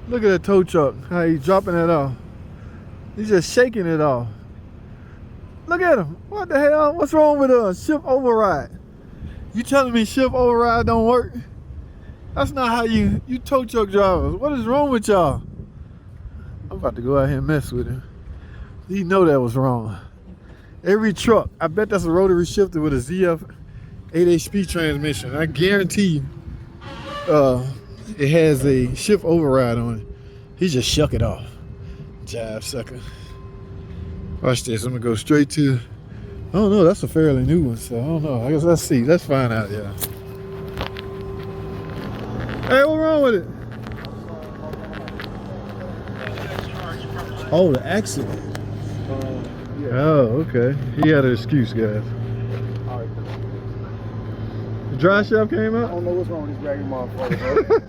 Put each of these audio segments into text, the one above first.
Look at that tow truck, how he's dropping it off. He's just shaking it off. Look at him. What the hell? What's wrong with shift override? You telling me shift override don't work? That's not how you tow truck drivers. What is wrong with y'all? I'm about to go out here and mess with him. He know that was wrong. Every truck, I bet that's a rotary shifter with a ZF 8HP transmission. I guarantee you, it has a shift override on it. He just shuck it off. Jive sucker. Watch this. I'm gonna go straight to. I don't know. That's a fairly new one, so I don't know. I guess let's see. Let's find out. Yeah. Hey, what's wrong with it? Oh, the accident. Oh, okay. He had an excuse, guys. The dry shaft came out? I don't know what's wrong with this raggedy motherfucker,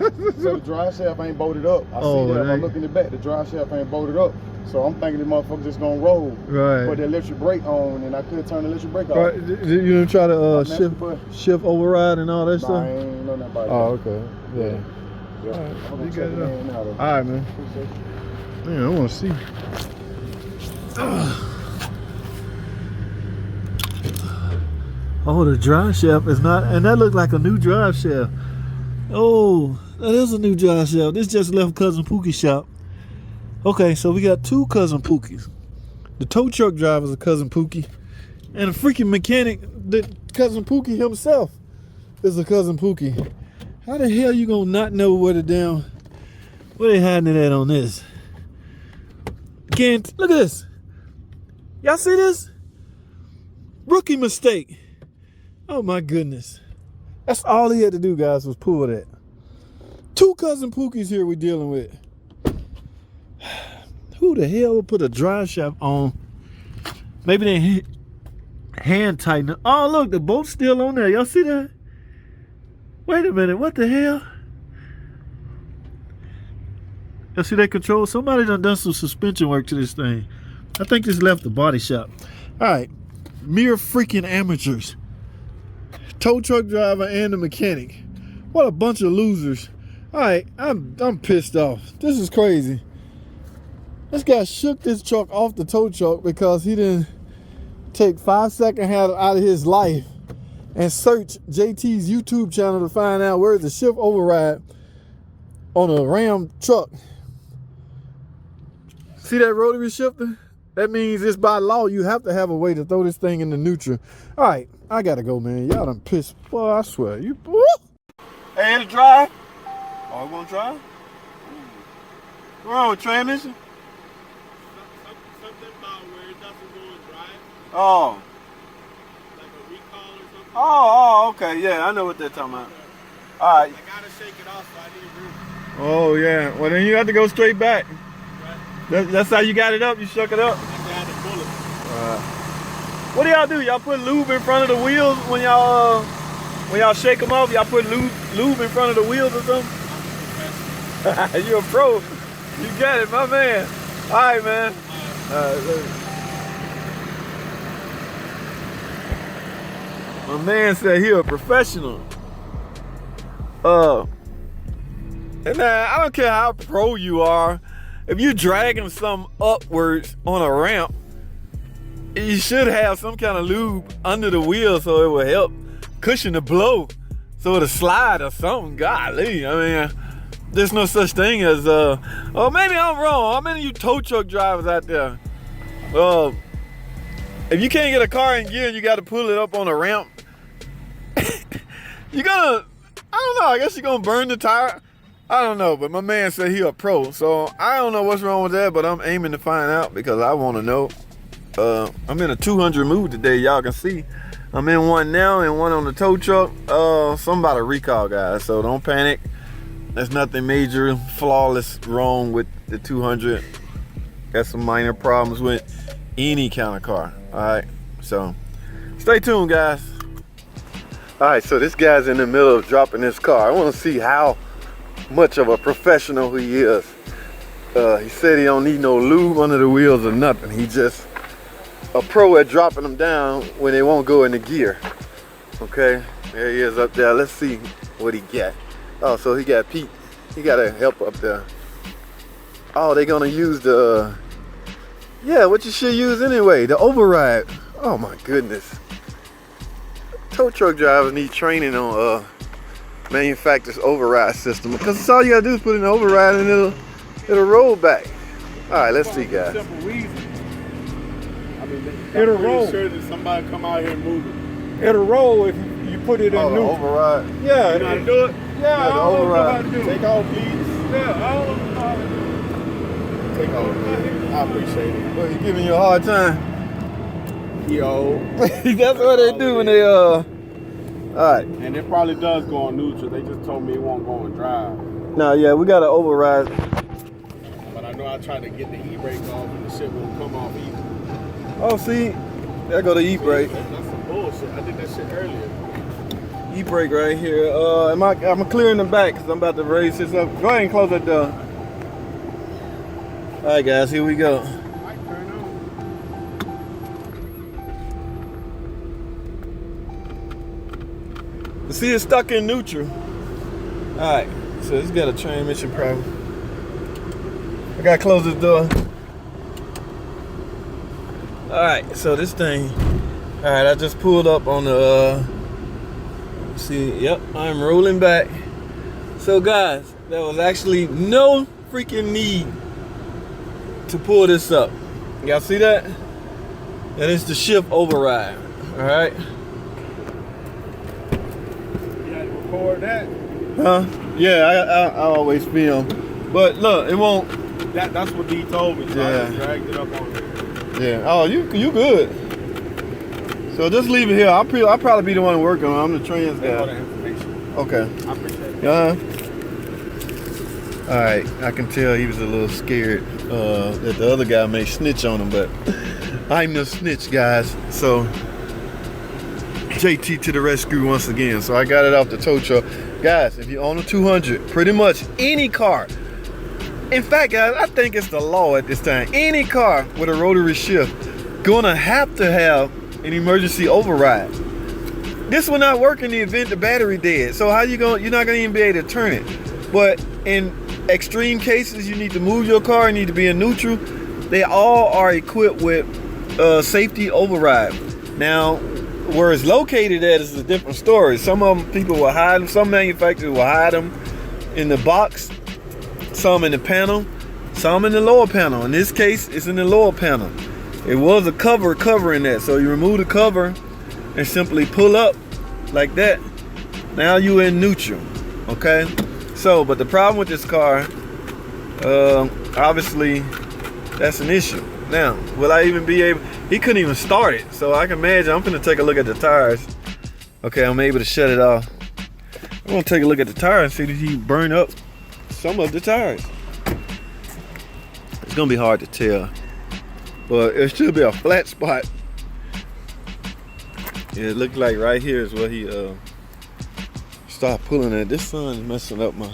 bro. So the dry shaft ain't bolted up. I see that if I look in the back, the dry shaft ain't bolted up. So I'm thinking this motherfucker just gonna roll. Right. Put the electric brake on, and I could turn the electric brake off. Right. You didn't try to shift override and all that stuff? I ain't know nothing about that. Oh, okay. Yeah. Yeah. All right. I'm You got it now, all right, man. Man, I want to see. Oh, the drive shaft is not, and that looked like a new drive shaft. Oh, that is a new drive shaft. This just left Cousin Pookie's shop. Okay, so we got two Cousin Pookies. The tow truck driver's a Cousin Pookie, and a freaking mechanic, the Cousin Pookie himself is a Cousin Pookie. How the hell you gonna not know where they hiding it at on this? Can't, look at this. Y'all see this? Rookie mistake. Oh my goodness. That's all he had to do, guys, was pull that. Two Cousin Pookies here we dealing with. Who the hell would put a drive shaft on? Maybe they hand tighten it. Oh, look, the bolt's still on there. Y'all see that? Wait a minute, what the hell? Y'all see that control? Somebody done some suspension work to this thing. I think this left the body shop. All right, mere freaking amateurs. Tow truck driver and the mechanic. What a bunch of losers. All right, I'm pissed off. This is crazy. This guy shook this truck off the tow truck because he didn't take 5 seconds out of his life and search JT's YouTube channel to find out where's the shift override on a Ram truck. See that rotary shifter? That means it's by law you have to have a way to throw this thing in the neutral. All right, I gotta go, man. Y'all done pissed. Boy, I swear. You. Woo! Hey, it'll drive. Oh, it won't drive? What's wrong with transmission? Something about where it doesn't go and drive. Oh. Like a recall or something. Oh, okay. Yeah, I know what they're talking about. All right. I gotta shake it off, so I need room. Oh, yeah. Well, then you have to go straight back. Right. That's how you got it up? You shook it up? I had to pull it. What do y'all do? Y'all put lube in front of the wheels when y'all shake them off? Y'all put lube in front of the wheels or something? You're a pro. You got it, my man. All right, man. My man said he a professional. And man, I don't care how pro you are. If you're dragging something upwards on a ramp, you should have some kind of lube under the wheel so it will help cushion the blow, so it'll slide or something. Golly, I mean, there's no such thing as oh, maybe I'm wrong. How many of you tow truck drivers out there? If you can't get a car in gear and you got to pull it up on a ramp, you're gonna, I don't know, I guess you're gonna burn the tire. I don't know, but my man said he a pro, so I don't know what's wrong with that, but I'm aiming to find out because I want to know. I'm in a 200 mood today, y'all can see. I'm in one now and one on the tow truck. Something about a recall, guys, so don't panic. There's nothing major, flawless wrong with the 200. Got some minor problems with any kind of car, all right? So stay tuned, guys. All right, so this guy's in the middle of dropping his car. I want to see how much of a professional he is. He said he don't need no lube under the wheels or nothing. He just a pro at dropping them down when they won't go into gear. Okay, there he is up there. Let's see what he got. Oh, so he got Pete. He got a helper up there. Oh, they're gonna use the, yeah, what you should use anyway, the override. Oh my goodness. Tow truck drivers need training on manufacturer's override system, because it's all you gotta do is put in the override and it'll roll back. All right, let's see, guys. Simple reason. I mean, It'll I'm roll. pretty sure that somebody come out here and move it. It'll roll if you put it in Oh, the neutral. override. Yeah, You know how to do it? Yeah, I the don't know how override. to do it. Take off, please. Yeah, I don't know how to do it. Take off. I appreciate it. Well, you giving you a hard time. Yo. That's what they do when they all right. And it probably does go on neutral. They just told me it won't go on drive. Now, yeah, we got to override. But I know I tried to get the e-brake off and the shit won't come off either. Oh, see, there go the e-brake. That's some bullshit. I did that shit earlier. E-brake right here. I'm clearing the back because I'm about to raise this up. Go ahead and close that door. All right, guys, here we go. Might turn on. You see, it's stuck in neutral. All right, so it's got a transmission problem. I gotta close this door. All right, so this thing. All right, I just pulled up on the. See, yep, I'm rolling back. So, guys, there was actually no freaking need to pull this up. Y'all see that? That is the shift override. All right. You had to record that. Huh? Yeah, I always film. But look, it won't. That's what D told me. So I Yeah. just dragged it up on there. Yeah. Oh, you good. So just leave it here. I'll probably be the one working on it. I'm the trans All the guy. information. Okay. I appreciate it. Yeah. All right. I can tell he was a little scared that the other guy may snitch on him, but I'm the snitch, guys. So JT to the rescue once again. So I got it off the tow truck. Guys, if you own a 200, pretty much any car. In fact, guys, I think it's the law at this time. Any car with a rotary shift gonna have to have an emergency override. This will not work in the event the battery dead. So how you're not gonna even be able to turn it. But in extreme cases, you need to move your car, you need to be in neutral. They all are equipped with safety override. Now, where it's located at is a different story. Some of them people will hide them. Some manufacturers will hide them in the box. Some in the panel. Some in the lower panel. In this case, it's in the lower panel. It was a cover covering that. So you remove the cover and simply pull up like that. Now you're in neutral. Okay? So, but the problem with this car, obviously, that's an issue. Now, will I even be able? He couldn't even start it. So I can imagine. I'm gonna take a look at the tires. Okay, I'm able to shut it off. I'm gonna take a look at the tires and see if he burned up some of the tires. It's gonna be hard to tell, but it should be a flat spot. Yeah, it looked like right here is where he started pulling at. This sun is messing up my